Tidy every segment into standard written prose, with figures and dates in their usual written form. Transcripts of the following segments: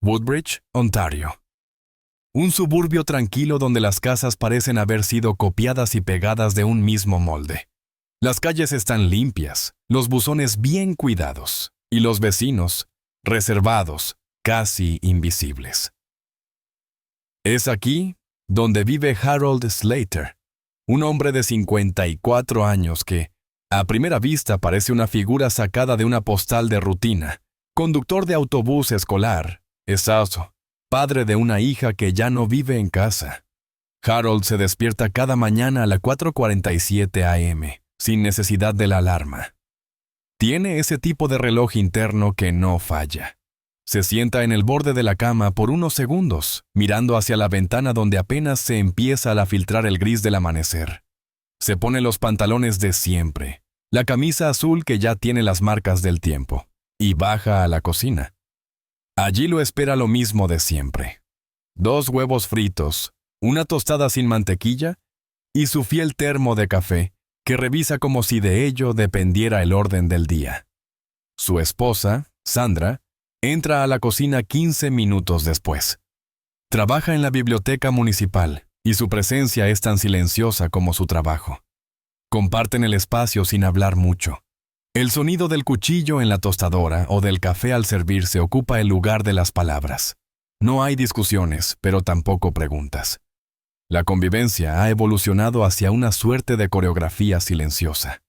Woodbridge, Ontario. Un suburbio tranquilo donde las casas parecen haber sido copiadas y pegadas de un mismo molde. Las calles están limpias, los buzones bien cuidados, y los vecinos, reservados, casi invisibles. Es aquí donde vive Harold Slater, un hombre de 54 años que, a primera vista, parece una figura sacada de una postal de rutina, conductor de autobús escolar, exhausto, padre de una hija que ya no vive en casa. Harold se despierta cada mañana a las 4:47 a.m., sin necesidad de la alarma. Tiene ese tipo de reloj interno que no falla. Se sienta en el borde de la cama por unos segundos, mirando hacia la ventana donde apenas se empieza a filtrar el gris del amanecer. Se pone los pantalones de siempre, la camisa azul que ya tiene las marcas del tiempo, y baja a la cocina. Allí lo espera lo mismo de siempre. 2 huevos fritos, una tostada sin mantequilla y su fiel termo de café, que revisa como si de ello dependiera el orden del día. Su esposa, Sandra, entra a la cocina 15 minutos después. Trabaja en la biblioteca municipal y su presencia es tan silenciosa como su trabajo. Comparten el espacio sin hablar mucho. El sonido del cuchillo en la tostadora o del café al servirse ocupa el lugar de las palabras. No hay discusiones, pero tampoco preguntas. La convivencia ha evolucionado hacia una suerte de coreografía silenciosa.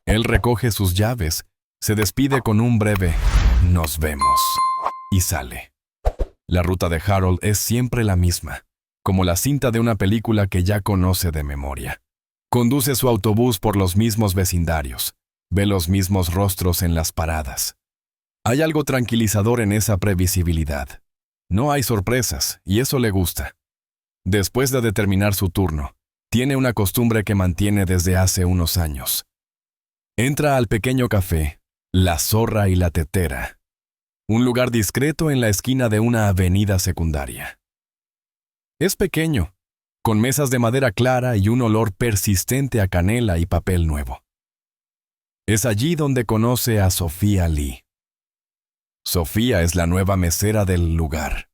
Él recoge sus llaves, se despide con un breve «nos vemos» y sale. La ruta de Harold es siempre la misma, como la cinta de una película que ya conoce de memoria. Conduce su autobús por los mismos vecindarios, ve los mismos rostros en las paradas. Hay algo tranquilizador en esa previsibilidad. No hay sorpresas, y eso le gusta. Después de terminar su turno, tiene una costumbre que mantiene desde hace unos años. Entra al pequeño café, La Zorra y la Tetera, un lugar discreto en la esquina de una avenida secundaria. Es pequeño, con mesas de madera clara y un olor persistente a canela y papel nuevo. Es allí donde conoce a Sofía Lee. Sofía es la nueva mesera del lugar.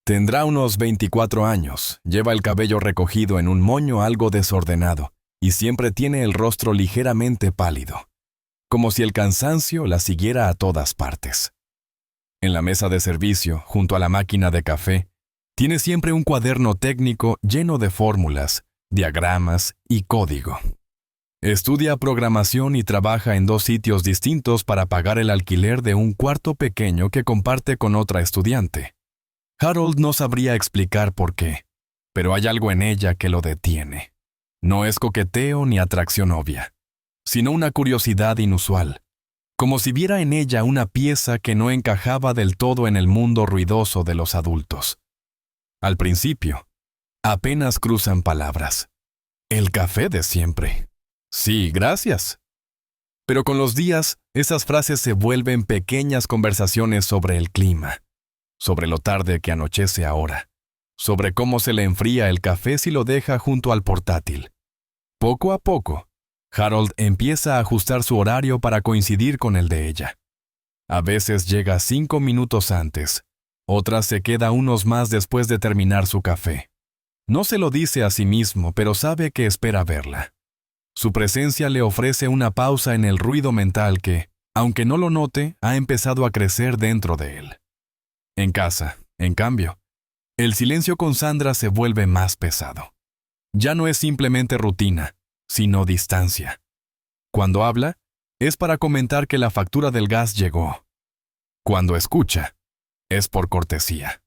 Tendrá unos 24 años, lleva el cabello recogido en un moño algo desordenado y siempre tiene el rostro ligeramente pálido, como si el cansancio la siguiera a todas partes. En la mesa de servicio, junto a la máquina de café, tiene siempre un cuaderno técnico lleno de fórmulas, diagramas y código. Estudia programación y trabaja en 2 sitios distintos para pagar el alquiler de un cuarto pequeño que comparte con otra estudiante. Harold no sabría explicar por qué, pero hay algo en ella que lo detiene. No es coqueteo ni atracción obvia, sino una curiosidad inusual, como si viera en ella una pieza que no encajaba del todo en el mundo ruidoso de los adultos. Al principio, apenas cruzan palabras. El café de siempre. Sí, gracias. Pero con los días, esas frases se vuelven pequeñas conversaciones sobre el clima, sobre lo tarde que anochece ahora, sobre cómo se le enfría el café si lo deja junto al portátil. Poco a poco, Harold empieza a ajustar su horario para coincidir con el de ella. A veces llega 5 minutos antes, otras se queda unos más después de terminar su café. No se lo dice a sí mismo, pero sabe que espera verla. Su presencia le ofrece una pausa en el ruido mental que, aunque no lo note, ha empezado a crecer dentro de él. En casa, en cambio, el silencio con Sandra se vuelve más pesado. Ya no es simplemente rutina, sino distancia. Cuando habla, es para comentar que la factura del gas llegó. Cuando escucha, es por cortesía.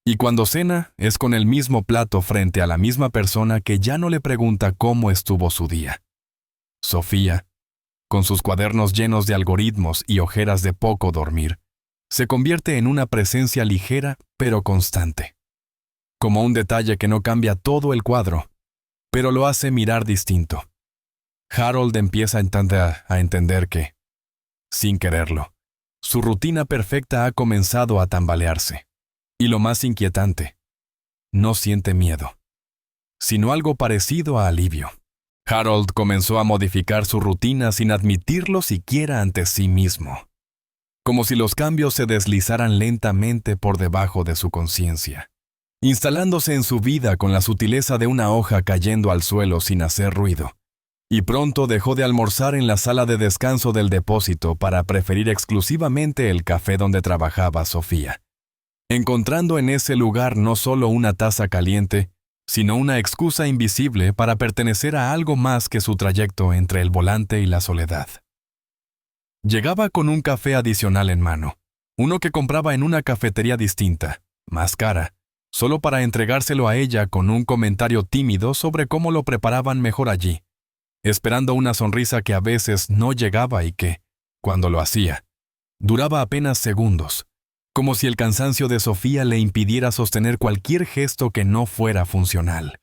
Y cuando cena, es con el mismo plato frente a la misma persona que ya no le pregunta cómo estuvo su día. Sofía, con sus cuadernos llenos de algoritmos y ojeras de poco dormir, se convierte en una presencia ligera pero constante. Como un detalle que no cambia todo el cuadro, pero lo hace mirar distinto. Harold empieza a entender que, sin quererlo, su rutina perfecta ha comenzado a tambalearse. Y lo más inquietante, no siente miedo, sino algo parecido a alivio. Harold comenzó a modificar su rutina sin admitirlo siquiera ante sí mismo. como si los cambios se deslizaran lentamente por debajo de su conciencia, instalándose en su vida con la sutileza de una hoja cayendo al suelo sin hacer ruido. Y pronto dejó de almorzar en la sala de descanso del depósito para preferir exclusivamente el café donde trabajaba Sofía, encontrando en ese lugar no solo una taza caliente, sino una excusa invisible para pertenecer a algo más que su trayecto entre el volante y la soledad. Llegaba con un café adicional en mano, uno que compraba en una cafetería distinta, más cara, solo para entregárselo a ella con un comentario tímido sobre cómo lo preparaban mejor allí, esperando una sonrisa que a veces no llegaba y que, cuando lo hacía, duraba apenas segundos, como si el cansancio de Sofía le impidiera sostener cualquier gesto que no fuera funcional.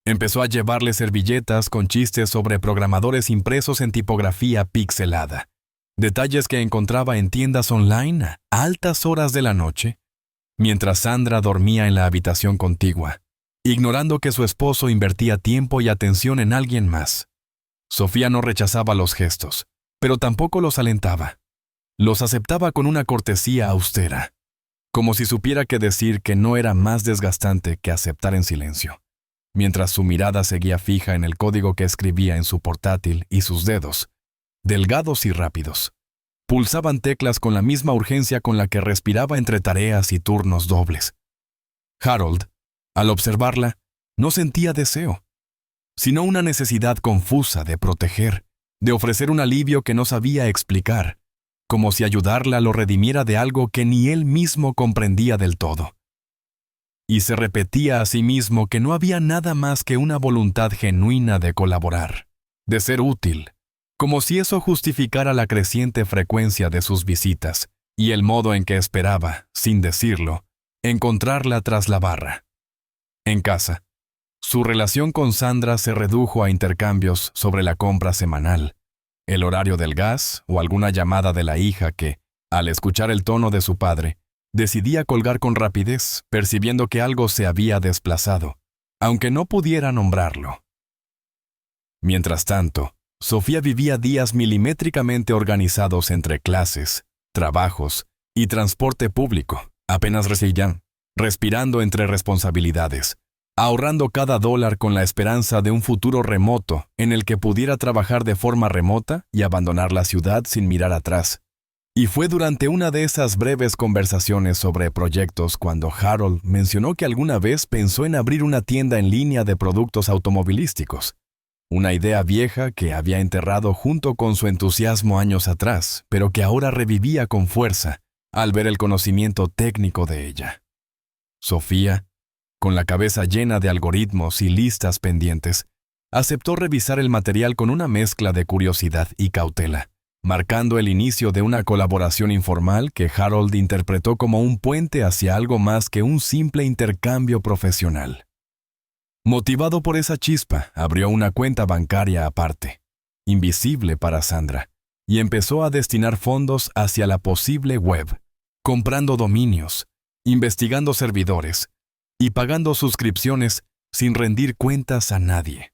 Empezó a llevarle servilletas con chistes sobre programadores impresos en tipografía pixelada, detalles que encontraba en tiendas online a altas horas de la noche, mientras Sandra dormía en la habitación contigua, ignorando que su esposo invertía tiempo y atención en alguien más. Sofía no rechazaba los gestos, pero tampoco los alentaba. Los aceptaba con una cortesía austera, como si supiera que decir que no era más desgastante que aceptar en silencio, mientras su mirada seguía fija en el código que escribía en su portátil y sus dedos, delgados y rápidos, pulsaban teclas con la misma urgencia con la que respiraba entre tareas y turnos dobles. Harold, al observarla, no sentía deseo, sino una necesidad confusa de proteger, de ofrecer un alivio que no sabía explicar, como si ayudarla lo redimiera de algo que ni él mismo comprendía del todo. Y se repetía a sí mismo que no había nada más que una voluntad genuina de colaborar, de ser útil, como si eso justificara la creciente frecuencia de sus visitas y el modo en que esperaba, sin decirlo, encontrarla tras la barra. En casa, su relación con Sandra se redujo a intercambios sobre la compra semanal, el horario del gas o alguna llamada de la hija que, al escuchar el tono de su padre, decidía colgar con rapidez, percibiendo que algo se había desplazado, aunque no pudiera nombrarlo. Mientras tanto, Sofía vivía días milimétricamente organizados entre clases, trabajos y transporte público, apenas recibían, respirando entre responsabilidades, ahorrando cada dólar con la esperanza de un futuro remoto en el que pudiera trabajar de forma remota y abandonar la ciudad sin mirar atrás. Y fue durante una de esas breves conversaciones sobre proyectos cuando Harold mencionó que alguna vez pensó en abrir una tienda en línea de productos automovilísticos, una idea vieja que había enterrado junto con su entusiasmo años atrás, pero que ahora revivía con fuerza al ver el conocimiento técnico de ella. Sofía, con la cabeza llena de algoritmos y listas pendientes, aceptó revisar el material con una mezcla de curiosidad y cautela, marcando el inicio de una colaboración informal que Harold interpretó como un puente hacia algo más que un simple intercambio profesional. Motivado por esa chispa, abrió una cuenta bancaria aparte, invisible para Sandra, y empezó a destinar fondos hacia la posible web, comprando dominios, investigando servidores y pagando suscripciones sin rendir cuentas a nadie,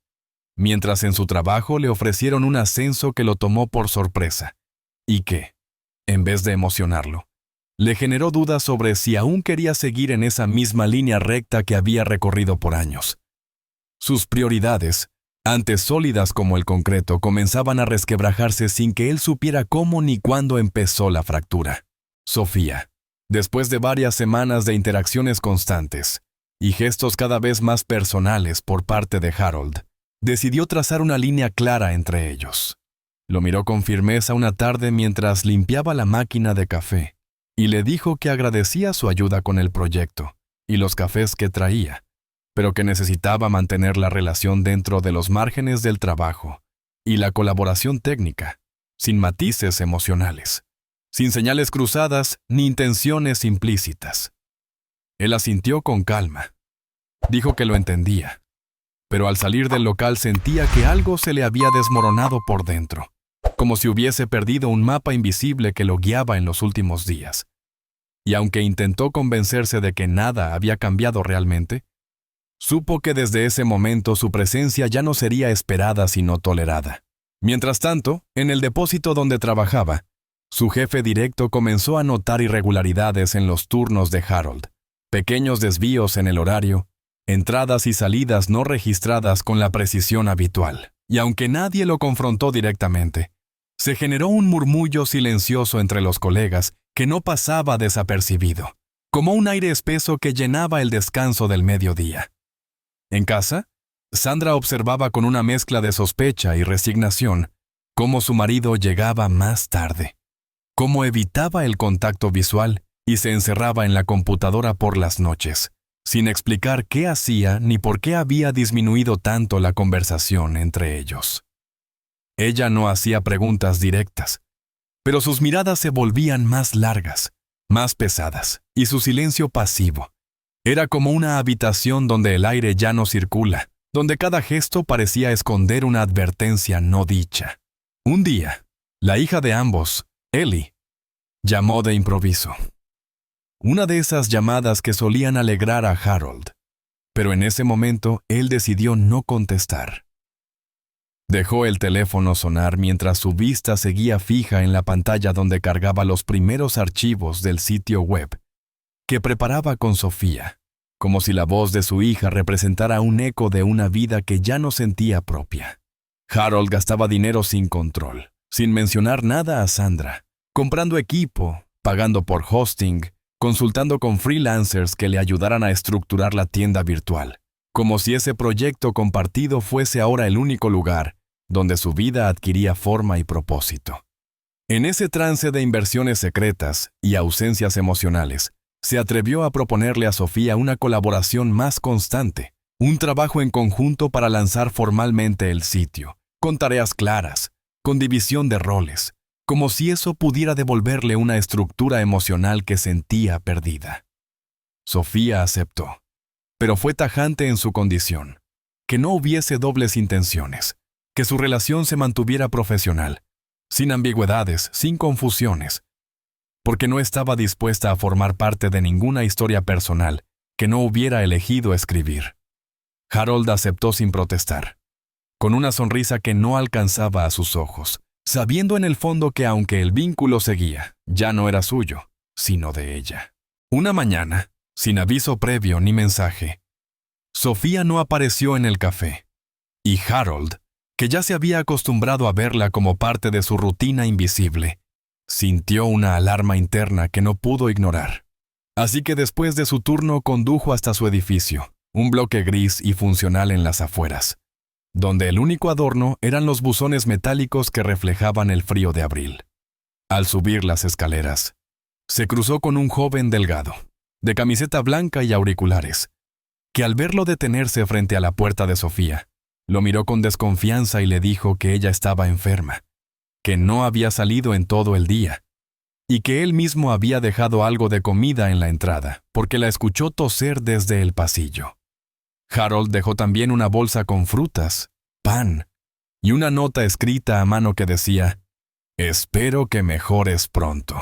mientras en su trabajo le ofrecieron un ascenso que lo tomó por sorpresa y que, en vez de emocionarlo, le generó dudas sobre si aún quería seguir en esa misma línea recta que había recorrido por años. Sus prioridades, antes sólidas como el concreto, comenzaban a resquebrajarse sin que él supiera cómo ni cuándo empezó la fractura. Sofía, después de varias semanas de interacciones constantes y gestos cada vez más personales por parte de Harold, decidió trazar una línea clara entre ellos. Lo miró con firmeza una tarde mientras limpiaba la máquina de café y le dijo que agradecía su ayuda con el proyecto y los cafés que traía, pero que necesitaba mantener la relación dentro de los márgenes del trabajo y la colaboración técnica, sin matices emocionales, sin señales cruzadas ni intenciones implícitas. Él asintió con calma. Dijo que lo entendía, pero al salir del local sentía que algo se le había desmoronado por dentro, como si hubiese perdido un mapa invisible que lo guiaba en los últimos días. Y aunque intentó convencerse de que nada había cambiado realmente, supo que desde ese momento su presencia ya no sería esperada sino tolerada. Mientras tanto, en el depósito donde trabajaba, Su jefe directo comenzó a notar irregularidades en los turnos de Harold, pequeños desvíos en el horario, entradas y salidas no registradas con la precisión habitual. Y aunque nadie lo confrontó directamente, se generó un murmullo silencioso entre los colegas que no pasaba desapercibido, como un aire espeso que llenaba el descanso del mediodía. En casa, Sandra observaba con una mezcla de sospecha y resignación cómo su marido llegaba más tarde, cómo evitaba el contacto visual y se encerraba en la computadora por las noches, sin explicar qué hacía ni por qué había disminuido tanto la conversación entre ellos. Ella no hacía preguntas directas, pero sus miradas se volvían más largas, más pesadas, y su silencio pasivo. Era como una habitación donde el aire ya no circula, donde cada gesto parecía esconder una advertencia no dicha. Un día, la hija de ambos, Ellie, llamó de improviso. Una de esas llamadas que solían alegrar a Harold, pero en ese momento él decidió no contestar. Dejó el teléfono sonar mientras su vista seguía fija en la pantalla donde cargaba los primeros archivos del sitio web que preparaba con Sofía, como si la voz de su hija representara un eco de una vida que ya no sentía propia. Harold gastaba dinero sin control, sin mencionar nada a Sandra, comprando equipo, pagando por hosting, consultando con freelancers que le ayudaran a estructurar la tienda virtual, como si ese proyecto compartido fuese ahora el único lugar donde su vida adquiría forma y propósito. En ese trance de inversiones secretas y ausencias emocionales, se atrevió a proponerle a Sofía una colaboración más constante, un trabajo en conjunto para lanzar formalmente el sitio, con tareas claras, con división de roles, como si eso pudiera devolverle una estructura emocional que sentía perdida. Sofía aceptó, pero fue tajante en su condición, que no hubiese dobles intenciones, que su relación se mantuviera profesional, sin ambigüedades, sin confusiones, porque no estaba dispuesta a formar parte de ninguna historia personal que no hubiera elegido escribir. Harold aceptó sin protestar, con una sonrisa que no alcanzaba a sus ojos, sabiendo en el fondo que aunque el vínculo seguía, ya no era suyo, sino de ella. Una mañana, sin aviso previo ni mensaje, Sofía no apareció en el café, y Harold, que ya se había acostumbrado a verla como parte de su rutina invisible, sintió una alarma interna que no pudo ignorar. Así que después de su turno condujo hasta su edificio, un bloque gris y funcional en las afueras, donde el único adorno eran los buzones metálicos que reflejaban el frío de abril. Al subir las escaleras, se cruzó con un joven delgado, de camiseta blanca y auriculares, que al verlo detenerse frente a la puerta de Sofía, lo miró con desconfianza y le dijo que ella estaba enferma, que no había salido en todo el día, y que él mismo había dejado algo de comida en la entrada, porque la escuchó toser desde el pasillo. Harold dejó también una bolsa con frutas, pan, y una nota escrita a mano que decía, «Espero que mejores pronto»,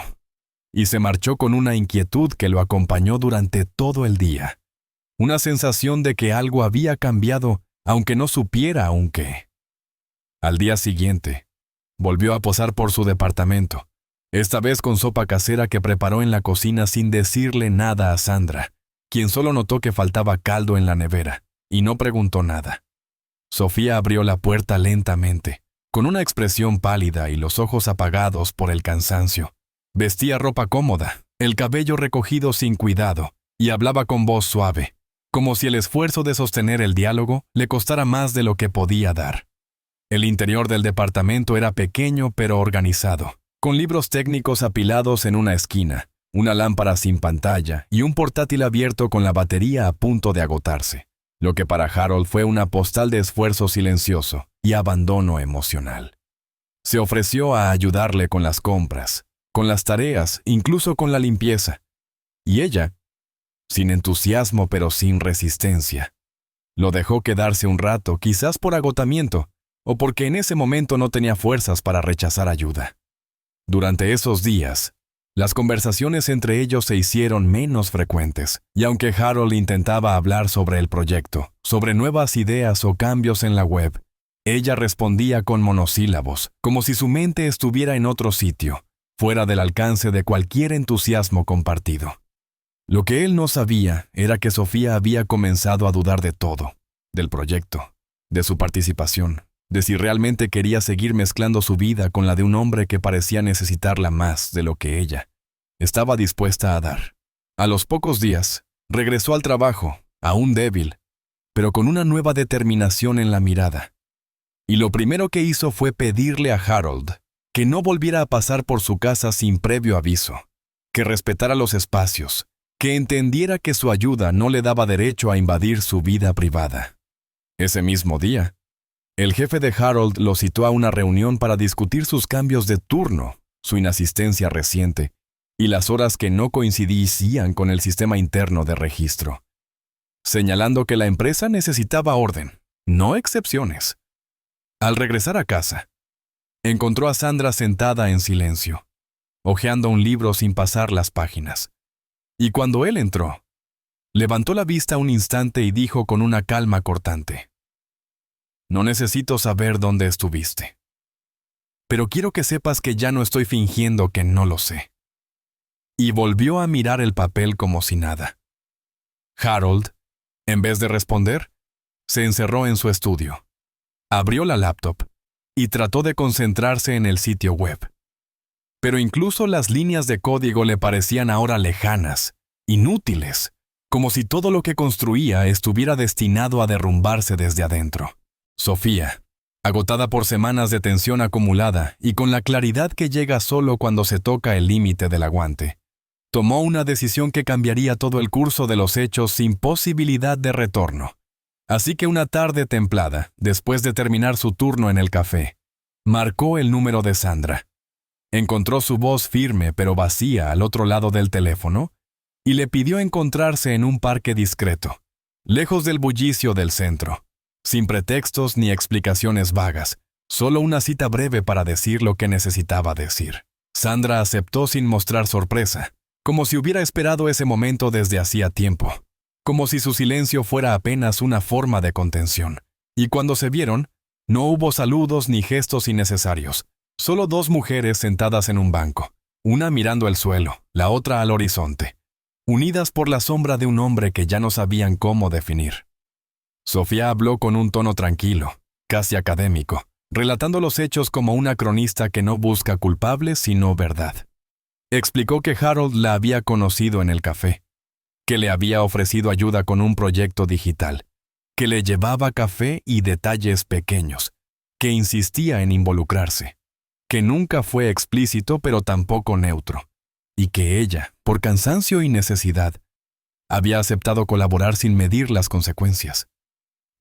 y se marchó con una inquietud que lo acompañó durante todo el día, una sensación de que algo había cambiado, aunque no supiera aún qué. Al día siguiente, volvió a posar por su departamento, esta vez con sopa casera que preparó en la cocina sin decirle nada a Sandra, quien solo notó que faltaba caldo en la nevera, y no preguntó nada. Sofía abrió la puerta lentamente, con una expresión pálida y los ojos apagados por el cansancio. Vestía ropa cómoda, el cabello recogido sin cuidado, y hablaba con voz suave, como si el esfuerzo de sostener el diálogo le costara más de lo que podía dar. El interior del departamento era pequeño pero organizado, con libros técnicos apilados en una esquina, una lámpara sin pantalla y un portátil abierto con la batería a punto de agotarse, lo que para Harold fue una postal de esfuerzo silencioso y abandono emocional. Se ofreció a ayudarle con las compras, con las tareas, incluso con la limpieza, y ella, sin entusiasmo pero sin resistencia, lo dejó quedarse un rato, quizás por agotamiento, o porque en ese momento no tenía fuerzas para rechazar ayuda. Durante esos días, las conversaciones entre ellos se hicieron menos frecuentes, y aunque Harold intentaba hablar sobre el proyecto, sobre nuevas ideas o cambios en la web, ella respondía con monosílabos, como si su mente estuviera en otro sitio, fuera del alcance de cualquier entusiasmo compartido. Lo que él no sabía era que Sofía había comenzado a dudar de todo, del proyecto, de su participación, de si realmente quería seguir mezclando su vida con la de un hombre que parecía necesitarla más de lo que ella estaba dispuesta a dar. A los pocos días, regresó al trabajo, aún débil, pero con una nueva determinación en la mirada. Y lo primero que hizo fue pedirle a Harold que no volviera a pasar por su casa sin previo aviso, que respetara los espacios, que entendiera que su ayuda no le daba derecho a invadir su vida privada. Ese mismo día, el jefe de Harold lo citó a una reunión para discutir sus cambios de turno, su inasistencia reciente y las horas que no coincidían con el sistema interno de registro, señalando que la empresa necesitaba orden, no excepciones. Al regresar a casa, encontró a Sandra sentada en silencio, hojeando un libro sin pasar las páginas. Y cuando él entró, levantó la vista un instante y dijo con una calma cortante: «No necesito saber dónde estuviste. Pero quiero que sepas que ya no estoy fingiendo que no lo sé». Y volvió a mirar el papel como si nada. Harold, en vez de responder, se encerró en su estudio. Abrió la laptop y trató de concentrarse en el sitio web. Pero incluso las líneas de código le parecían ahora lejanas, inútiles, como si todo lo que construía estuviera destinado a derrumbarse desde adentro. Sofía, agotada por semanas de tensión acumulada y con la claridad que llega solo cuando se toca el límite del aguante, tomó una decisión que cambiaría todo el curso de los hechos sin posibilidad de retorno. Así que una tarde templada, después de terminar su turno en el café, marcó el número de Sandra. Encontró su voz firme pero vacía al otro lado del teléfono y le pidió encontrarse en un parque discreto, lejos del bullicio del centro, sin pretextos ni explicaciones vagas, solo una cita breve para decir lo que necesitaba decir. Sandra aceptó sin mostrar sorpresa, como si hubiera esperado ese momento desde hacía tiempo, como si su silencio fuera apenas una forma de contención. Y cuando se vieron, no hubo saludos ni gestos innecesarios, solo dos mujeres sentadas en un banco, una mirando el suelo, la otra al horizonte, unidas por la sombra de un hombre que ya no sabían cómo definir. Sofía habló con un tono tranquilo, casi académico, relatando los hechos como una cronista que no busca culpables sino verdad. Explicó que Harold la había conocido en el café, que le había ofrecido ayuda con un proyecto digital, que le llevaba café y detalles pequeños, que insistía en involucrarse, que nunca fue explícito pero tampoco neutro, y que ella, por cansancio y necesidad, había aceptado colaborar sin medir las consecuencias.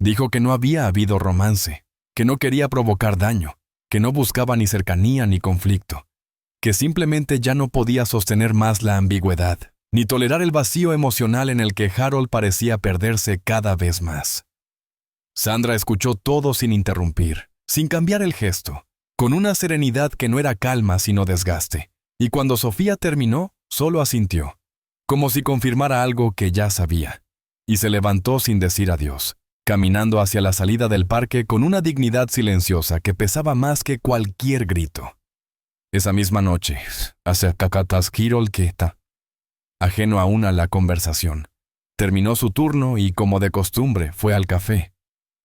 Dijo que no había habido romance, que no quería provocar daño, que no buscaba ni cercanía ni conflicto, que simplemente ya no podía sostener más la ambigüedad, ni tolerar el vacío emocional en el que Harold parecía perderse cada vez más. Sandra escuchó todo sin interrumpir, sin cambiar el gesto, con una serenidad que no era calma sino desgaste, y cuando Sofía terminó, solo asintió, como si confirmara algo que ya sabía, y se levantó sin decir adiós, caminando hacia la salida del parque con una dignidad silenciosa que pesaba más que cualquier grito. Esa misma noche, ajeno aún a la conversación, terminó su turno y, como de costumbre, fue al café.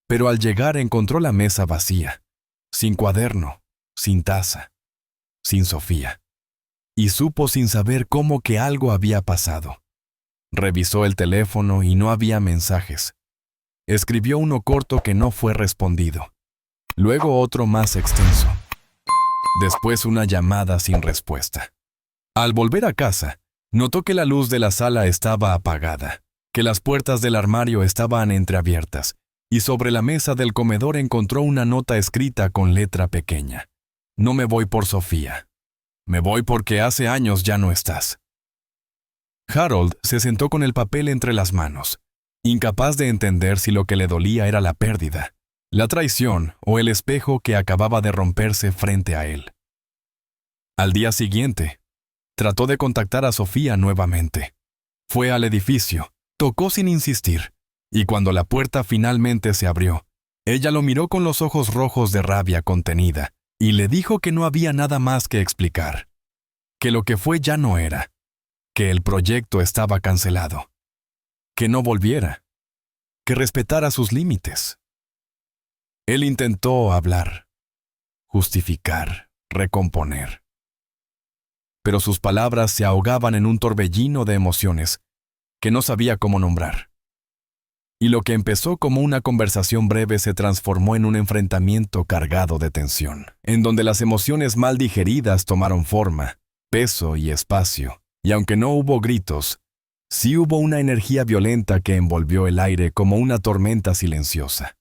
Pero al llegar encontró la mesa vacía, sin cuaderno, sin taza, sin Sofía. Y supo sin saber cómo que algo había pasado. Revisó el teléfono y no había mensajes. Escribió uno corto que no fue respondido. Luego otro más extenso. Después una llamada sin respuesta. Al volver a casa, notó que la luz de la sala estaba apagada, que las puertas del armario estaban entreabiertas, y sobre la mesa del comedor encontró una nota escrita con letra pequeña. No me voy por Sofía. Me voy porque hace años ya no estás. Harold se sentó con el papel entre las manos, incapaz de entender si lo que le dolía era la pérdida, la traición o el espejo que acababa de romperse frente a él. Al día siguiente, trató de contactar a Sofía nuevamente. Fue al edificio, tocó sin insistir, y cuando la puerta finalmente se abrió, ella lo miró con los ojos rojos de rabia contenida y le dijo que no había nada más que explicar. que lo que fue ya no era, que el proyecto estaba cancelado, que no volviera, que respetara sus límites. Él intentó hablar, justificar, recomponer. Pero sus palabras se ahogaban en un torbellino de emociones que no sabía cómo nombrar. Y lo que empezó como una conversación breve se transformó en un enfrentamiento cargado de tensión, en donde las emociones mal digeridas tomaron forma, peso y espacio, y aunque no hubo gritos, sí hubo una energía violenta que envolvió el aire como una tormenta silenciosa.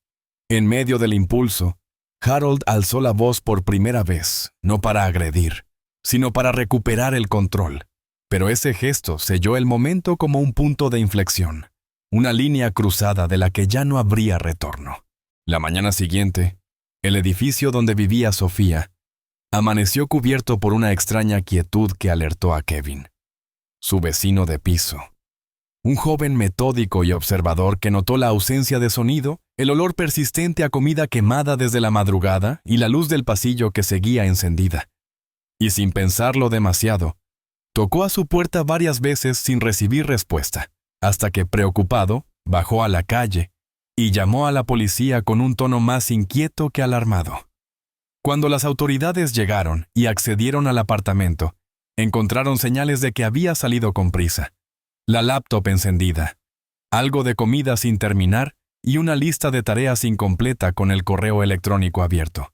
En medio del impulso, Harold alzó la voz por primera vez, no para agredir, sino para recuperar el control. Pero ese gesto selló el momento como un punto de inflexión, una línea cruzada de la que ya no habría retorno. La mañana siguiente, el edificio donde vivía Sofía amaneció cubierto por una extraña quietud que alertó a Kevin, su vecino de piso. Un joven metódico y observador que notó la ausencia de sonido, el olor persistente a comida quemada desde la madrugada y la luz del pasillo que seguía encendida. Y sin pensarlo demasiado, tocó a su puerta varias veces sin recibir respuesta, hasta que, preocupado, bajó a la calle y llamó a la policía con un tono más inquieto que alarmado. Cuando las autoridades llegaron y accedieron al apartamento, encontraron señales de que había salido con prisa. La laptop encendida, algo de comida sin terminar y una lista de tareas incompleta con el correo electrónico abierto,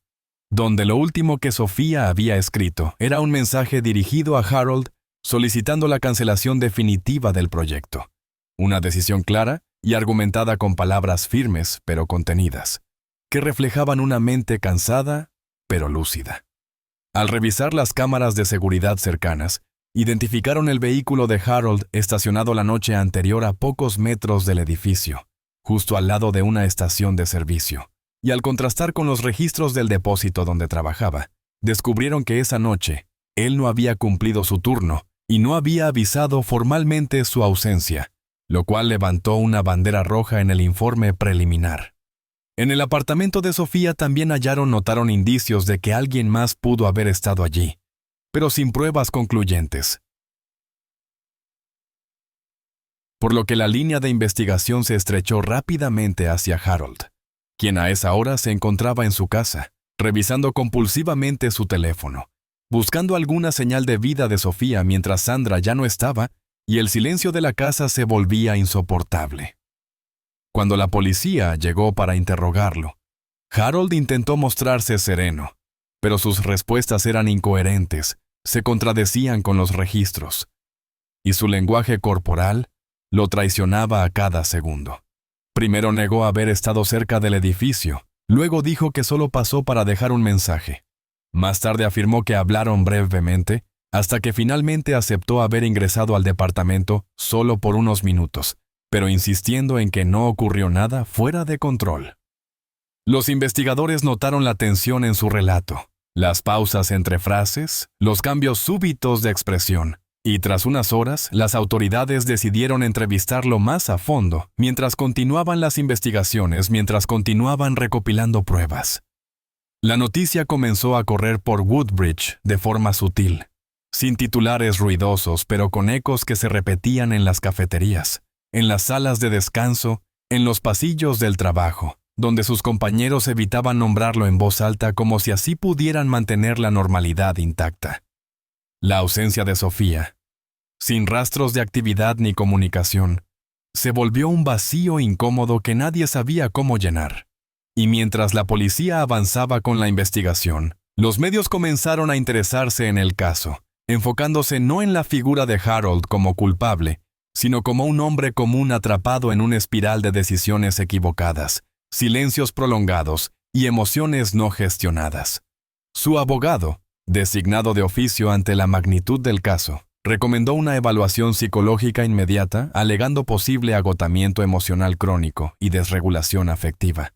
donde lo último que Sofía había escrito era un mensaje dirigido a Harold solicitando la cancelación definitiva del proyecto. Una decisión clara y argumentada con palabras firmes pero contenidas, que reflejaban una mente cansada pero lúcida. Al revisar las cámaras de seguridad cercanas, identificaron el vehículo de Harold estacionado la noche anterior a pocos metros del edificio, justo al lado de una estación de servicio, y al contrastar con los registros del depósito donde trabajaba, descubrieron que esa noche él no había cumplido su turno y no había avisado formalmente su ausencia, lo cual levantó una bandera roja en el informe preliminar. En el apartamento de Sofía también notaron indicios de que alguien más pudo haber estado allí, pero sin pruebas concluyentes. Por lo que la línea de investigación se estrechó rápidamente hacia Harold, quien a esa hora se encontraba en su casa, revisando compulsivamente su teléfono, buscando alguna señal de vida de Sofía mientras Sandra ya no estaba y el silencio de la casa se volvía insoportable. Cuando la policía llegó para interrogarlo, Harold intentó mostrarse sereno, pero sus respuestas eran incoherentes, se contradecían con los registros, y su lenguaje corporal lo traicionaba a cada segundo. Primero negó haber estado cerca del edificio, luego dijo que solo pasó para dejar un mensaje. Más tarde afirmó que hablaron brevemente, hasta que finalmente aceptó haber ingresado al departamento solo por unos minutos, pero insistiendo en que no ocurrió nada fuera de control. Los investigadores notaron la tensión en su relato, las pausas entre frases, los cambios súbitos de expresión, y tras unas horas, las autoridades decidieron entrevistarlo más a fondo mientras continuaban las investigaciones, mientras continuaban recopilando pruebas. La noticia comenzó a correr por Woodbridge de forma sutil, sin titulares ruidosos, pero con ecos que se repetían en las cafeterías, en las salas de descanso, en los pasillos del trabajo, donde sus compañeros evitaban nombrarlo en voz alta como si así pudieran mantener la normalidad intacta. La ausencia de Sofía, sin rastros de actividad ni comunicación, se volvió un vacío incómodo que nadie sabía cómo llenar. Y mientras la policía avanzaba con la investigación, los medios comenzaron a interesarse en el caso, enfocándose no en la figura de Harold como culpable, sino como un hombre común atrapado en una espiral de decisiones equivocadas, silencios prolongados y emociones no gestionadas. Su abogado, designado de oficio ante la magnitud del caso, recomendó una evaluación psicológica inmediata, alegando posible agotamiento emocional crónico y desregulación afectiva.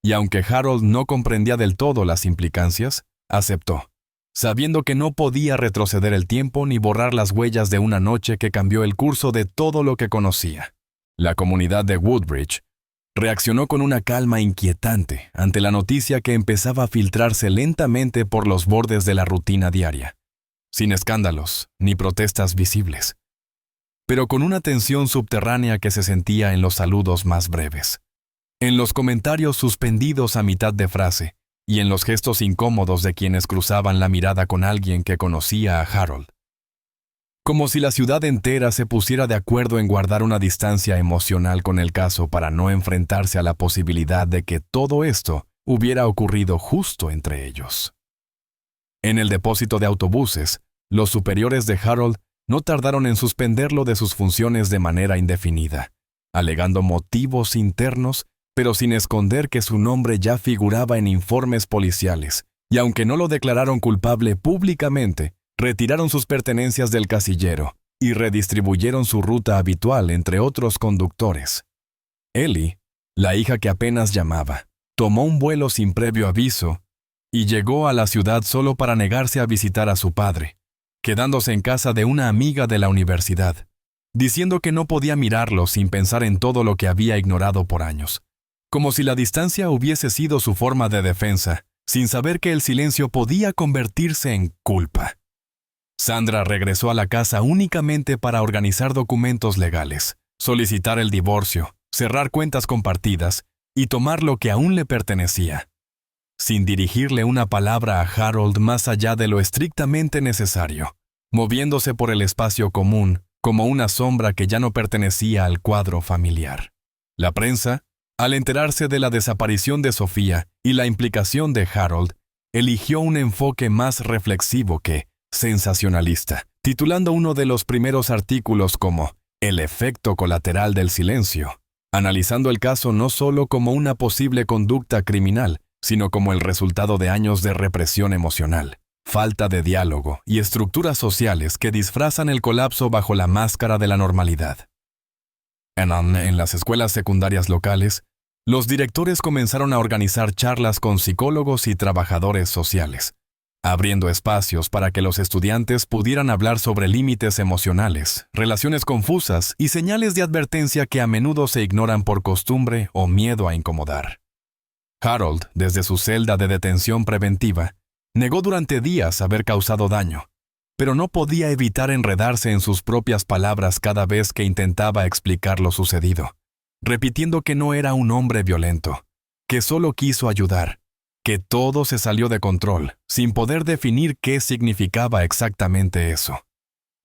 Y aunque Harold no comprendía del todo las implicancias, aceptó, sabiendo que no podía retroceder el tiempo ni borrar las huellas de una noche que cambió el curso de todo lo que conocía. La comunidad de Woodbridge reaccionó con una calma inquietante ante la noticia que empezaba a filtrarse lentamente por los bordes de la rutina diaria. sin escándalos ni protestas visibles, pero con una tensión subterránea que se sentía en los saludos más breves, en los comentarios suspendidos a mitad de frase y en los gestos incómodos de quienes cruzaban la mirada con alguien que conocía a Harold. Como si la ciudad entera se pusiera de acuerdo en guardar una distancia emocional con el caso para no enfrentarse a la posibilidad de que todo esto hubiera ocurrido justo entre ellos. En el depósito de autobuses, los superiores de Harold no tardaron en suspenderlo de sus funciones de manera indefinida, alegando motivos internos, pero sin esconder que su nombre ya figuraba en informes policiales, y aunque no lo declararon culpable públicamente, retiraron sus pertenencias del casillero y redistribuyeron su ruta habitual entre otros conductores. Ellie, la hija que apenas llamaba, tomó un vuelo sin previo aviso y llegó a la ciudad solo para negarse a visitar a su padre, quedándose en casa de una amiga de la universidad, diciendo que no podía mirarlo sin pensar en todo lo que había ignorado por años, como si la distancia hubiese sido su forma de defensa, sin saber que el silencio podía convertirse en culpa. Sandra regresó a la casa únicamente para organizar documentos legales, solicitar el divorcio, cerrar cuentas compartidas y tomar lo que aún le pertenecía, sin dirigirle una palabra a Harold más allá de lo estrictamente necesario, moviéndose por el espacio común como una sombra que ya no pertenecía al cuadro familiar. La prensa, al enterarse de la desaparición de Sofía y la implicación de Harold, eligió un enfoque más reflexivo que sensacionalista, titulando uno de los primeros artículos como «El efecto colateral del silencio», analizando el caso no solo como una posible conducta criminal, sino como el resultado de años de represión emocional, falta de diálogo y estructuras sociales que disfrazan el colapso bajo la máscara de la normalidad. En las escuelas secundarias locales, los directores comenzaron a organizar charlas con psicólogos y trabajadores sociales, abriendo espacios para que los estudiantes pudieran hablar sobre límites emocionales, relaciones confusas y señales de advertencia que a menudo se ignoran por costumbre o miedo a incomodar. Harold, desde su celda de detención preventiva, negó durante días haber causado daño, pero no podía evitar enredarse en sus propias palabras cada vez que intentaba explicar lo sucedido, repitiendo que no era un hombre violento, que solo quiso ayudar, que todo se salió de control, sin poder definir qué significaba exactamente eso.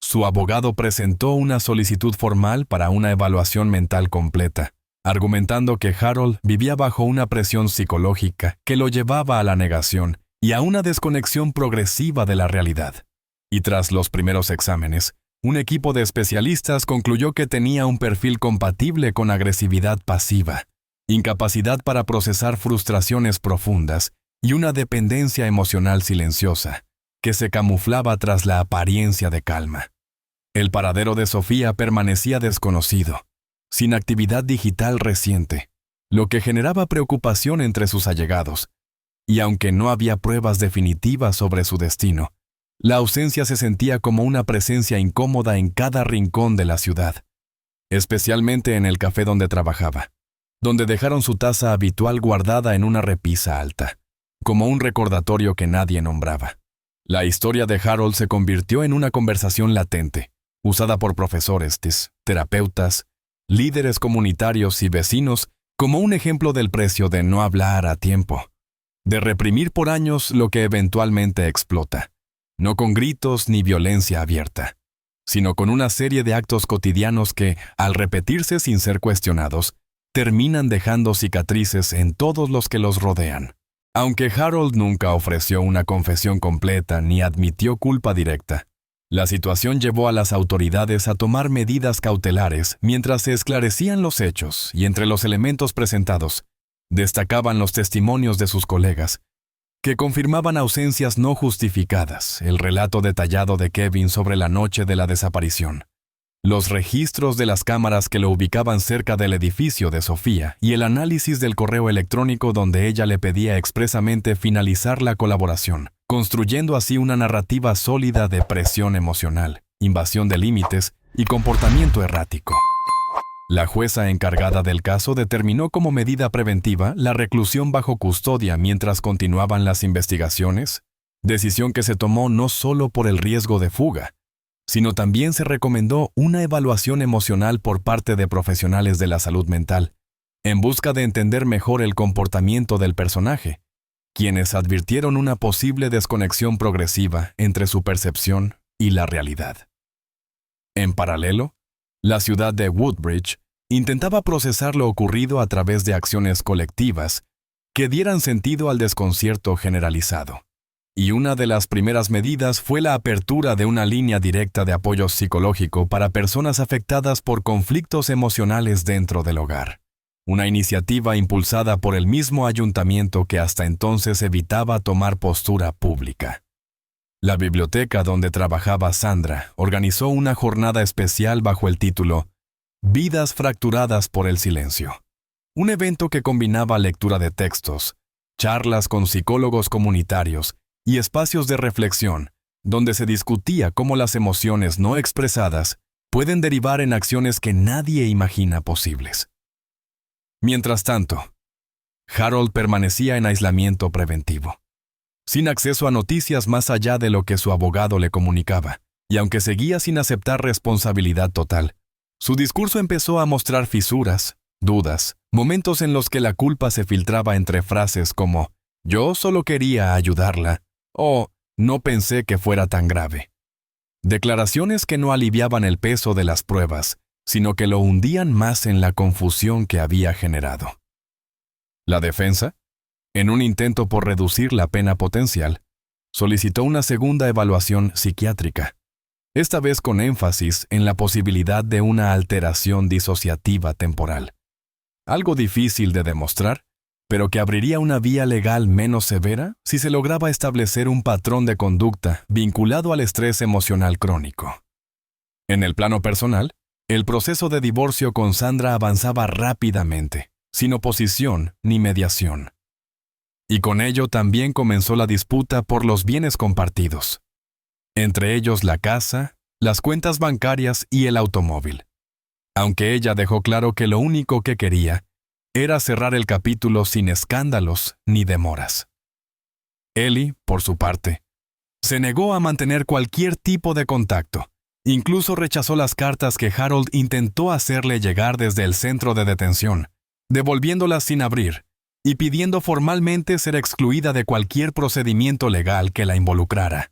Su abogado presentó una solicitud formal para una evaluación mental completa, argumentando que Harold vivía bajo una presión psicológica que lo llevaba a la negación y a una desconexión progresiva de la realidad. Y tras los primeros exámenes, un equipo de especialistas concluyó que tenía un perfil compatible con agresividad pasiva, incapacidad para procesar frustraciones profundas y una dependencia emocional silenciosa, que se camuflaba tras la apariencia de calma. El paradero de Sofía permanecía desconocido, sin actividad digital reciente, lo que generaba preocupación entre sus allegados, y aunque no había pruebas definitivas sobre su destino, la ausencia se sentía como una presencia incómoda en cada rincón de la ciudad, especialmente en el café donde trabajaba, donde dejaron su taza habitual guardada en una repisa alta, como un recordatorio que nadie nombraba. La historia de Harold se convirtió en una conversación latente, usada por profesores, terapeutas, líderes comunitarios y vecinos como un ejemplo del precio de no hablar a tiempo, de reprimir por años lo que eventualmente explota, no con gritos ni violencia abierta, sino con una serie de actos cotidianos que, al repetirse sin ser cuestionados, terminan dejando cicatrices en todos los que los rodean. Aunque Harold nunca ofreció una confesión completa ni admitió culpa directa, la situación llevó a las autoridades a tomar medidas cautelares mientras se esclarecían los hechos y entre los elementos presentados, destacaban los testimonios de sus colegas, que confirmaban ausencias no justificadas, el relato detallado de Kevin sobre la noche de la desaparición, los registros de las cámaras que lo ubicaban cerca del edificio de Sofía y el análisis del correo electrónico donde ella le pedía expresamente finalizar la colaboración, construyendo así una narrativa sólida de presión emocional, invasión de límites y comportamiento errático. La jueza encargada del caso determinó como medida preventiva la reclusión bajo custodia mientras continuaban las investigaciones, decisión que se tomó no solo por el riesgo de fuga, sino también se recomendó una evaluación emocional por parte de profesionales de la salud mental, en busca de entender mejor el comportamiento del personaje, quienes advirtieron una posible desconexión progresiva entre su percepción y la realidad. En paralelo, la ciudad de Woodbridge intentaba procesar lo ocurrido a través de acciones colectivas que dieran sentido al desconcierto generalizado. Y una de las primeras medidas fue la apertura de una línea directa de apoyo psicológico para personas afectadas por conflictos emocionales dentro del hogar. Una iniciativa impulsada por el mismo ayuntamiento que hasta entonces evitaba tomar postura pública. La biblioteca donde trabajaba Sandra organizó una jornada especial bajo el título Vidas fracturadas por el silencio. Un evento que combinaba lectura de textos, charlas con psicólogos comunitarios y espacios de reflexión, donde se discutía cómo las emociones no expresadas pueden derivar en acciones que nadie imagina posibles. Mientras tanto, Harold permanecía en aislamiento preventivo, sin acceso a noticias más allá de lo que su abogado le comunicaba, y aunque seguía sin aceptar responsabilidad total, su discurso empezó a mostrar fisuras, dudas, momentos en los que la culpa se filtraba entre frases como «yo solo quería ayudarla» o «no pensé que fuera tan grave». Declaraciones que no aliviaban el peso de las pruebas, sino que lo hundían más en la confusión que había generado. La defensa, en un intento por reducir la pena potencial, solicitó una segunda evaluación psiquiátrica, esta vez con énfasis en la posibilidad de una alteración disociativa temporal. Algo difícil de demostrar, pero que abriría una vía legal menos severa si se lograba establecer un patrón de conducta vinculado al estrés emocional crónico. En el plano personal, el proceso de divorcio con Sandra avanzaba rápidamente, sin oposición ni mediación. Y con ello también comenzó la disputa por los bienes compartidos, entre ellos la casa, las cuentas bancarias y el automóvil. Aunque ella dejó claro que lo único que quería era cerrar el capítulo sin escándalos ni demoras. Ellie, por su parte, se negó a mantener cualquier tipo de contacto. Incluso rechazó las cartas que Harold intentó hacerle llegar desde el centro de detención, devolviéndolas sin abrir y pidiendo formalmente ser excluida de cualquier procedimiento legal que la involucrara.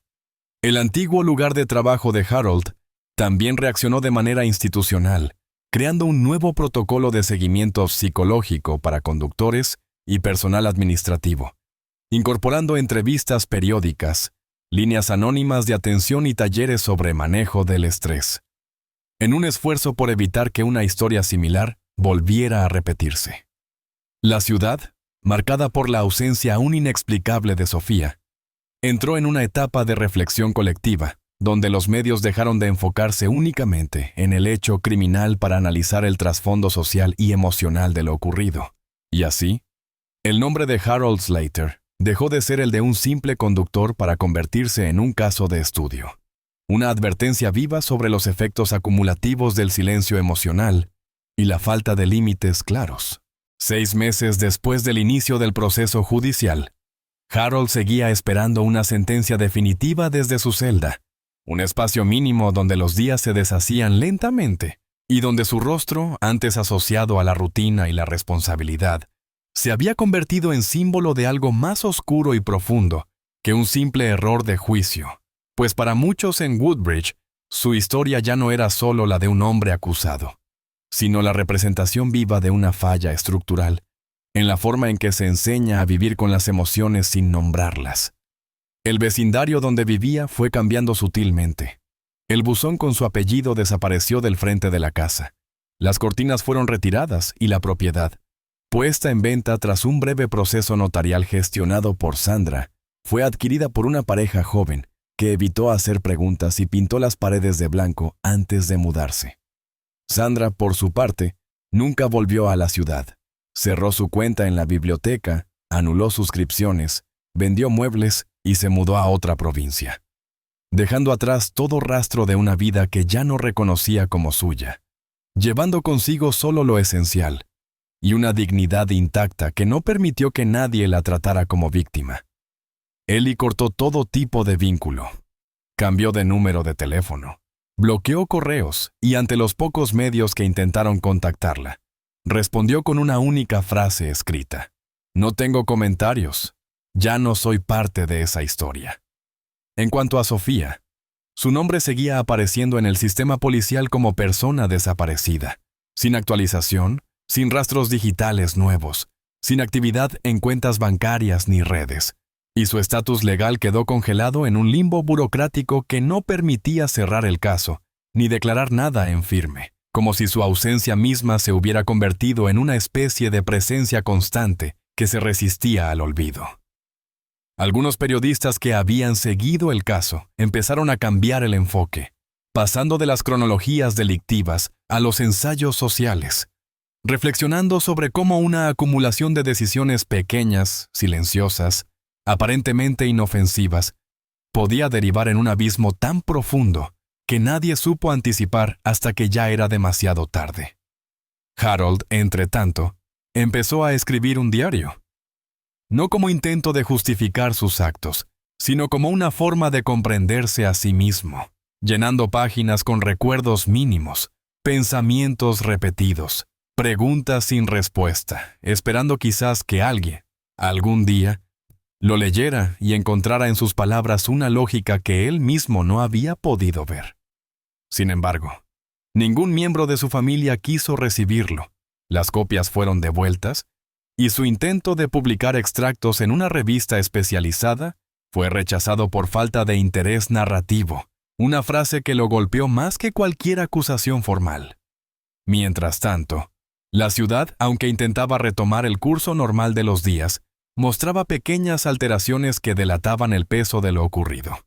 El antiguo lugar de trabajo de Harold también reaccionó de manera institucional, creando un nuevo protocolo de seguimiento psicológico para conductores y personal administrativo, incorporando entrevistas periódicas, líneas anónimas de atención y talleres sobre manejo del estrés, en un esfuerzo por evitar que una historia similar volviera a repetirse. La ciudad, marcada por la ausencia aún inexplicable de Sofía, entró en una etapa de reflexión colectiva, donde los medios dejaron de enfocarse únicamente en el hecho criminal para analizar el trasfondo social y emocional de lo ocurrido. Y así, el nombre de Harold Slater dejó de ser el de un simple conductor para convertirse en un caso de estudio. Una advertencia viva sobre los efectos acumulativos del silencio emocional y la falta de límites claros. 6 meses después del inicio del proceso judicial, Harold seguía esperando una sentencia definitiva desde su celda, un espacio mínimo donde los días se deshacían lentamente y donde su rostro, antes asociado a la rutina y la responsabilidad, se había convertido en símbolo de algo más oscuro y profundo que un simple error de juicio, pues para muchos en Woodbridge, su historia ya no era solo la de un hombre acusado, sino la representación viva de una falla estructural en la forma en que se enseña a vivir con las emociones sin nombrarlas. El vecindario donde vivía fue cambiando sutilmente. El buzón con su apellido desapareció del frente de la casa. Las cortinas fueron retiradas y la propiedad, puesta en venta tras un breve proceso notarial gestionado por Sandra, fue adquirida por una pareja joven que evitó hacer preguntas y pintó las paredes de blanco antes de mudarse. Sandra, por su parte, nunca volvió a la ciudad. Cerró su cuenta en la biblioteca, anuló suscripciones, vendió muebles y se mudó a otra provincia, dejando atrás todo rastro de una vida que ya no reconocía como suya, llevando consigo solo lo esencial y una dignidad intacta que no permitió que nadie la tratara como víctima. Ellie cortó todo tipo de vínculo. Cambió de número de teléfono. Bloqueó correos y ante los pocos medios que intentaron contactarla, respondió con una única frase escrita. No tengo comentarios. Ya no soy parte de esa historia. En cuanto a Sofía, su nombre seguía apareciendo en el sistema policial como persona desaparecida, sin actualización, sin rastros digitales nuevos, sin actividad en cuentas bancarias ni redes, y su estatus legal quedó congelado en un limbo burocrático que no permitía cerrar el caso, ni declarar nada en firme, como si su ausencia misma se hubiera convertido en una especie de presencia constante que se resistía al olvido. Algunos periodistas que habían seguido el caso empezaron a cambiar el enfoque, pasando de las cronologías delictivas a los ensayos sociales, reflexionando sobre cómo una acumulación de decisiones pequeñas, silenciosas, aparentemente inofensivas, podía derivar en un abismo tan profundo que nadie supo anticipar hasta que ya era demasiado tarde. Harold, entre tanto, empezó a escribir un diario. No como intento de justificar sus actos, sino como una forma de comprenderse a sí mismo, llenando páginas con recuerdos mínimos, pensamientos repetidos, preguntas sin respuesta, esperando quizás que alguien, algún día, lo leyera y encontrara en sus palabras una lógica que él mismo no había podido ver. Sin embargo, ningún miembro de su familia quiso recibirlo, las copias fueron devueltas, y su intento de publicar extractos en una revista especializada fue rechazado por falta de interés narrativo, una frase que lo golpeó más que cualquier acusación formal. Mientras tanto, la ciudad, aunque intentaba retomar el curso normal de los días, mostraba pequeñas alteraciones que delataban el peso de lo ocurrido.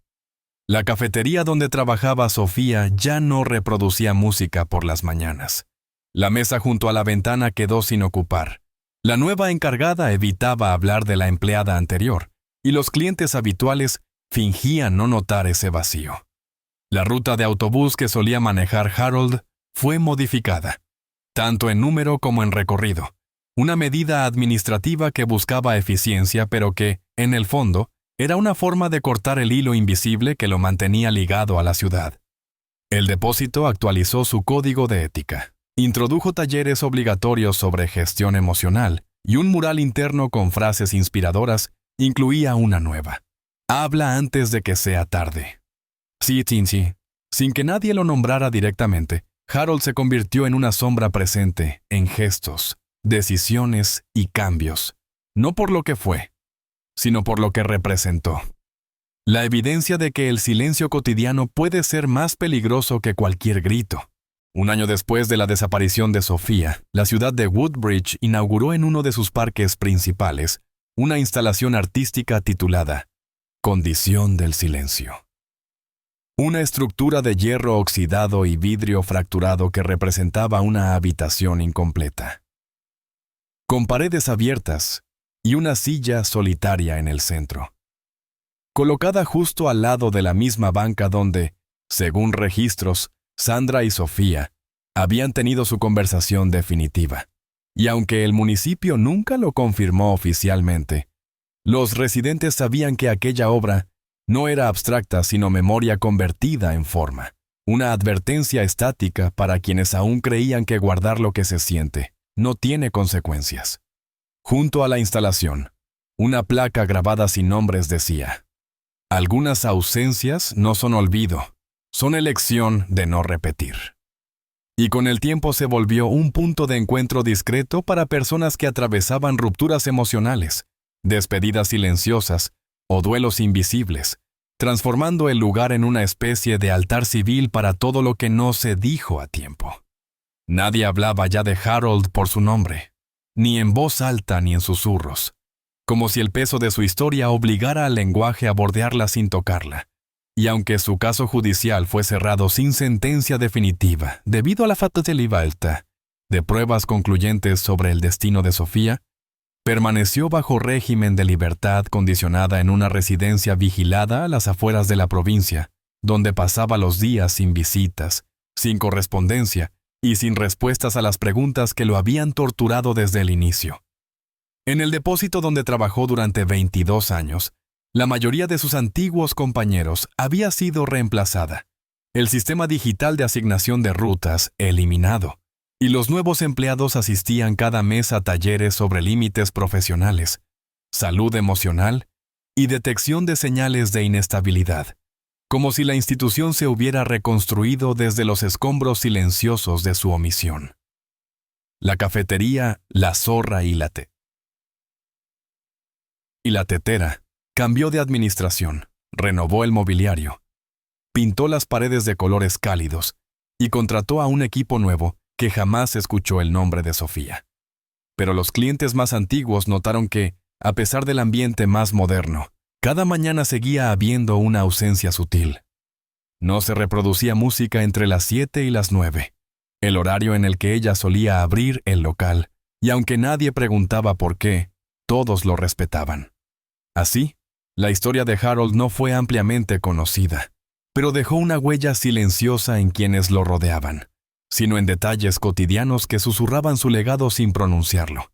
La cafetería donde trabajaba Sofía ya no reproducía música por las mañanas. La mesa junto a la ventana quedó sin ocupar. La nueva encargada evitaba hablar de la empleada anterior, y los clientes habituales fingían no notar ese vacío. La ruta de autobús que solía manejar Harold fue modificada, tanto en número como en recorrido, una medida administrativa que buscaba eficiencia pero que, en el fondo, era una forma de cortar el hilo invisible que lo mantenía ligado a la ciudad. El depósito actualizó su código de ética. Introdujo talleres obligatorios sobre gestión emocional y un mural interno con frases inspiradoras incluía una nueva. Habla antes de que sea tarde. Sí, Tinsy. Sin que nadie lo nombrara directamente, Harold se convirtió en una sombra presente en gestos, decisiones y cambios, no por lo que fue, sino por lo que representó. La evidencia de que el silencio cotidiano puede ser más peligroso que cualquier grito. Un año después de la desaparición de Sofía, la ciudad de Woodbridge inauguró en uno de sus parques principales una instalación artística titulada Condición del Silencio. Una estructura de hierro oxidado y vidrio fracturado que representaba una habitación incompleta, con paredes abiertas y una silla solitaria en el centro, colocada justo al lado de la misma banca donde, según registros, Sandra y Sofía habían tenido su conversación definitiva, y aunque el municipio nunca lo confirmó oficialmente, los residentes sabían que aquella obra no era abstracta sino memoria convertida en forma, una advertencia estática para quienes aún creían que guardar lo que se siente no tiene consecuencias. Junto a la instalación, una placa grabada sin nombres decía: algunas ausencias no son olvido, son elección de no repetir. Y con el tiempo se volvió un punto de encuentro discreto para personas que atravesaban rupturas emocionales, despedidas silenciosas o duelos invisibles, transformando el lugar en una especie de altar civil para todo lo que no se dijo a tiempo. Nadie hablaba ya de Harold por su nombre, ni en voz alta ni en susurros, como si el peso de su historia obligara al lenguaje a bordearla sin tocarla. Y aunque su caso judicial fue cerrado sin sentencia definitiva debido a la falta de pruebas concluyentes sobre el destino de Sofía, permaneció bajo régimen de libertad condicionada en una residencia vigilada a las afueras de la provincia, donde pasaba los días sin visitas, sin correspondencia y sin respuestas a las preguntas que lo habían torturado desde el inicio. En el depósito donde trabajó durante 22 años, La mayoría de sus antiguos compañeros había sido reemplazada, el sistema digital de asignación de rutas eliminado, y los nuevos empleados asistían cada mes a talleres sobre límites profesionales, salud emocional y detección de señales de inestabilidad, como si la institución se hubiera reconstruido desde los escombros silenciosos de su omisión. La cafetería, la zorra y la tetera cambió de administración, renovó el mobiliario, pintó las paredes de colores cálidos y contrató a un equipo nuevo que jamás escuchó el nombre de Sofía. Pero los clientes más antiguos notaron que, a pesar del ambiente más moderno, cada mañana seguía habiendo una ausencia sutil. No se reproducía música entre las 7 y las 9, el horario en el que ella solía abrir el local, y aunque nadie preguntaba por qué, todos lo respetaban. Así, la historia de Harold no fue ampliamente conocida, pero dejó una huella silenciosa en quienes lo rodeaban, sino en detalles cotidianos que susurraban su legado sin pronunciarlo.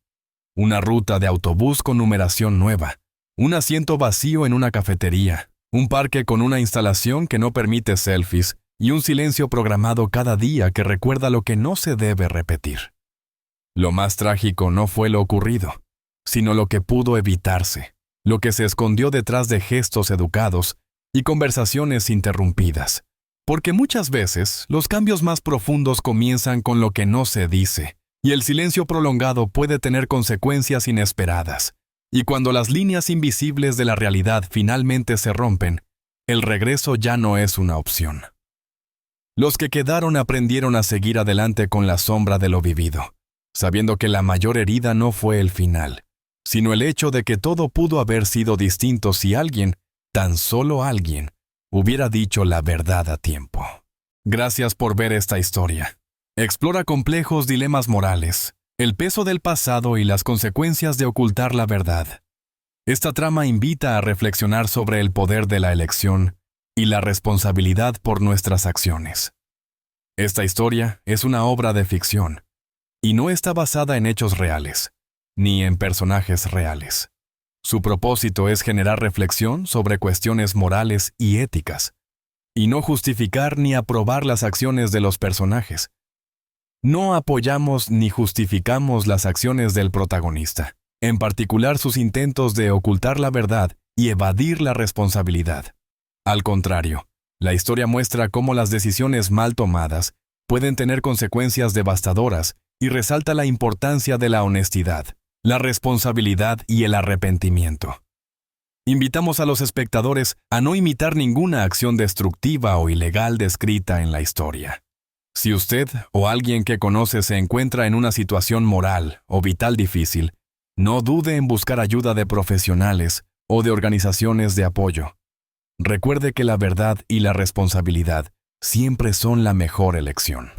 Una ruta de autobús con numeración nueva, un asiento vacío en una cafetería, un parque con una instalación que no permite selfies y un silencio programado cada día que recuerda lo que no se debe repetir. Lo más trágico no fue lo ocurrido, sino lo que pudo evitarse, lo que se escondió detrás de gestos educados y conversaciones interrumpidas. Porque muchas veces los cambios más profundos comienzan con lo que no se dice, y el silencio prolongado puede tener consecuencias inesperadas. Y cuando las líneas invisibles de la realidad finalmente se rompen, el regreso ya no es una opción. Los que quedaron aprendieron a seguir adelante con la sombra de lo vivido, sabiendo que la mayor herida no fue el final, sino el hecho de que todo pudo haber sido distinto si alguien, tan solo alguien, hubiera dicho la verdad a tiempo. Gracias por ver esta historia. Explora complejos dilemas morales, el peso del pasado y las consecuencias de ocultar la verdad. Esta trama invita a reflexionar sobre el poder de la elección y la responsabilidad por nuestras acciones. Esta historia es una obra de ficción y no está basada en hechos reales, ni en personajes reales. Su propósito es generar reflexión sobre cuestiones morales y éticas, y no justificar ni aprobar las acciones de los personajes. No apoyamos ni justificamos las acciones del protagonista, en particular sus intentos de ocultar la verdad y evadir la responsabilidad. Al contrario, la historia muestra cómo las decisiones mal tomadas pueden tener consecuencias devastadoras y resalta la importancia de la honestidad, la responsabilidad y el arrepentimiento. Invitamos a los espectadores a no imitar ninguna acción destructiva o ilegal descrita en la historia. Si usted o alguien que conoce se encuentra en una situación moral o vital difícil, no dude en buscar ayuda de profesionales o de organizaciones de apoyo. Recuerde que la verdad y la responsabilidad siempre son la mejor elección.